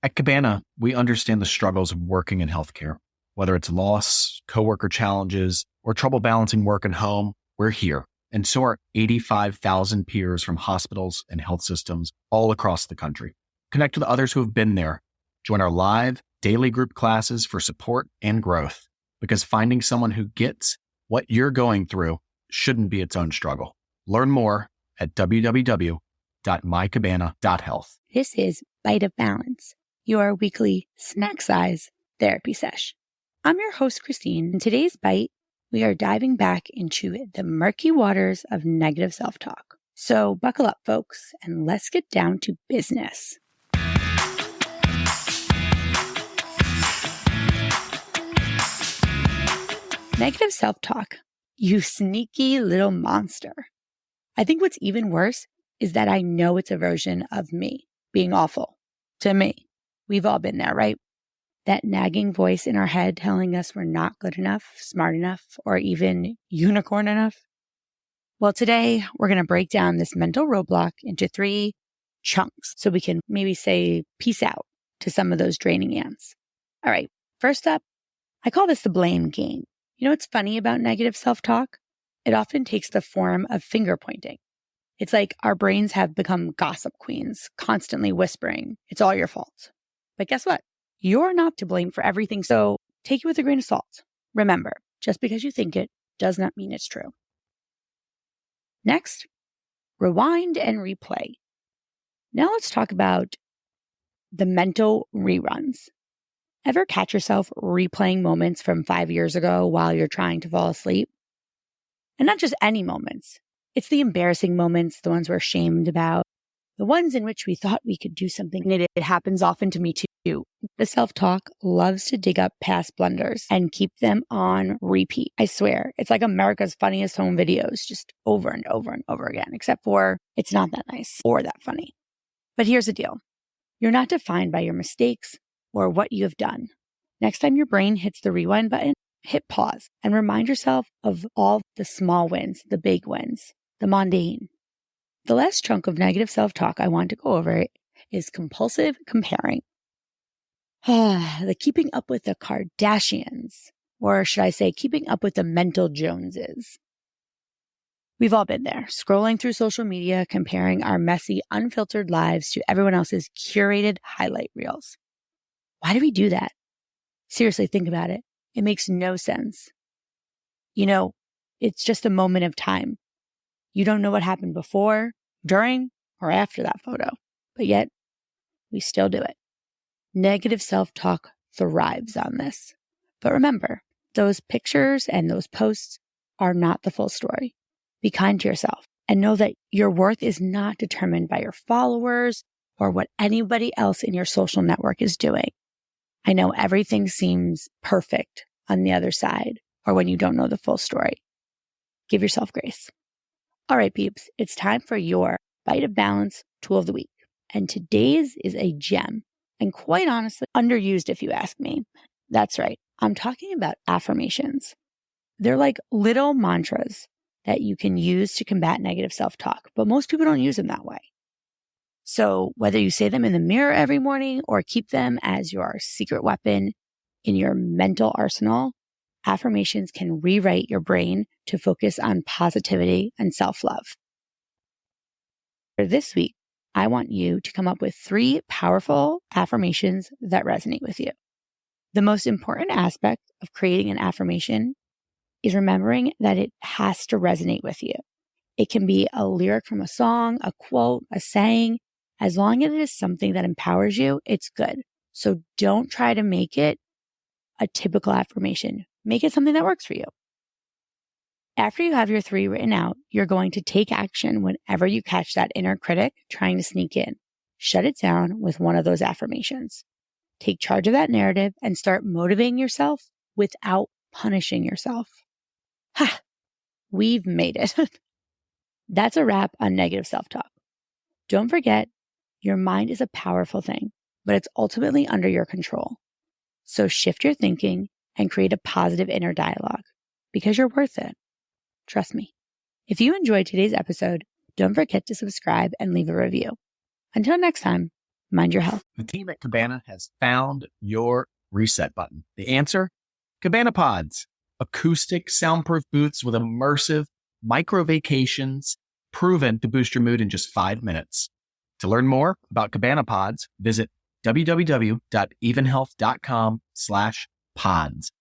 At Cabana, we understand the struggles of working in healthcare. Whether it's loss, coworker challenges, or trouble balancing work and home, we're here. And so are 85,000 peers from hospitals and health systems all across the country. Connect with others who have been there. Join our live, daily group classes for support and growth. Because finding someone who gets what you're going through shouldn't be its own struggle. Learn more at www.mycabana.health. This is Bite of Balance, your weekly snack size therapy sesh. I'm your host, Christine. In today's Bite, we are diving back into the murky waters of negative self-talk. So buckle up, folks, and let's get down to business. Negative self-talk, you sneaky little monster. I think what's even worse is that I know it's a version of me being awful to me. We've all been there, right? That nagging voice in our head telling us we're not good enough, smart enough, or even unicorn enough. Well, today we're going to break down this mental roadblock into 3 chunks so we can maybe say peace out to some of those draining ants. All right, first up, I call this the blame game. You know what's funny about negative self-talk? It often takes the form of finger pointing. It's like our brains have become gossip queens, constantly whispering, it's all your fault. But guess what? You're not to blame for everything, so take it with a grain of salt. Remember, just because you think it does not mean it's true. Next, rewind and replay. Now let's talk about the mental reruns. Ever catch yourself replaying moments from 5 years ago while you're trying to fall asleep? And not just any moments. It's the embarrassing moments, the ones we're ashamed about, the ones in which we thought we could do something. And it happens often to me too. The self-talk loves to dig up past blunders and keep them on repeat. I swear, it's like America's Funniest Home Videos, just over and over and over again, except for it's not that nice or that funny. But here's the deal. You're not defined by your mistakes or what you have done. Next time your brain hits the rewind button, hit pause and remind yourself of all the small wins, the big wins, the mundane. The last chunk of negative self-talk I want to go over is compulsive comparing. The keeping up with the Kardashians, or should I say keeping up with the mental Joneses. We've all been there, scrolling through social media, comparing our messy, unfiltered lives to everyone else's curated highlight reels. Why do we do that? Seriously, think about it. It makes no sense. You know, it's just a moment of time. You don't know what happened before, during, or after that photo, but yet we still do it. Negative self-talk thrives on this. But remember, those pictures and those posts are not the full story. Be kind to yourself and know that your worth is not determined by your followers or what anybody else in your social network is doing. I know everything seems perfect on the other side or when you don't know the full story. Give yourself grace. All right, peeps, it's time for your Bite of Balance tool of the week. And today's is a gem and quite honestly underused if you ask me. That's right. I'm talking about affirmations. They're like little mantras that you can use to combat negative self-talk, but most people don't use them that way. So whether you say them in the mirror every morning or keep them as your secret weapon in your mental arsenal, affirmations can rewrite your brain to focus on positivity and self-love. For this week, I want you to come up with 3 powerful affirmations that resonate with you. The most important aspect of creating an affirmation is remembering that it has to resonate with you. It can be a lyric from a song, a quote, a saying. As long as it is something that empowers you, it's good. So don't try to make it a typical affirmation. Make it something that works for you. After you have your 3 written out, you're going to take action whenever you catch that inner critic trying to sneak in. Shut it down with one of those affirmations. Take charge of that narrative and start motivating yourself without punishing yourself. Ha! We've made it. That's a wrap on negative self-talk. Don't forget, your mind is a powerful thing, but it's ultimately under your control. So shift your thinking and create a positive inner dialogue because you're worth it. Trust me. If you enjoyed today's episode, don't forget to subscribe and leave a review. Until next time, Mind your health. The team at Cabana has found your reset button. The answer? Cabana Pods, acoustic soundproof booths with immersive micro vacations proven to boost your mood in just 5 minutes. To learn more about Cabana Pods, visit www.evenhealth.com/pods.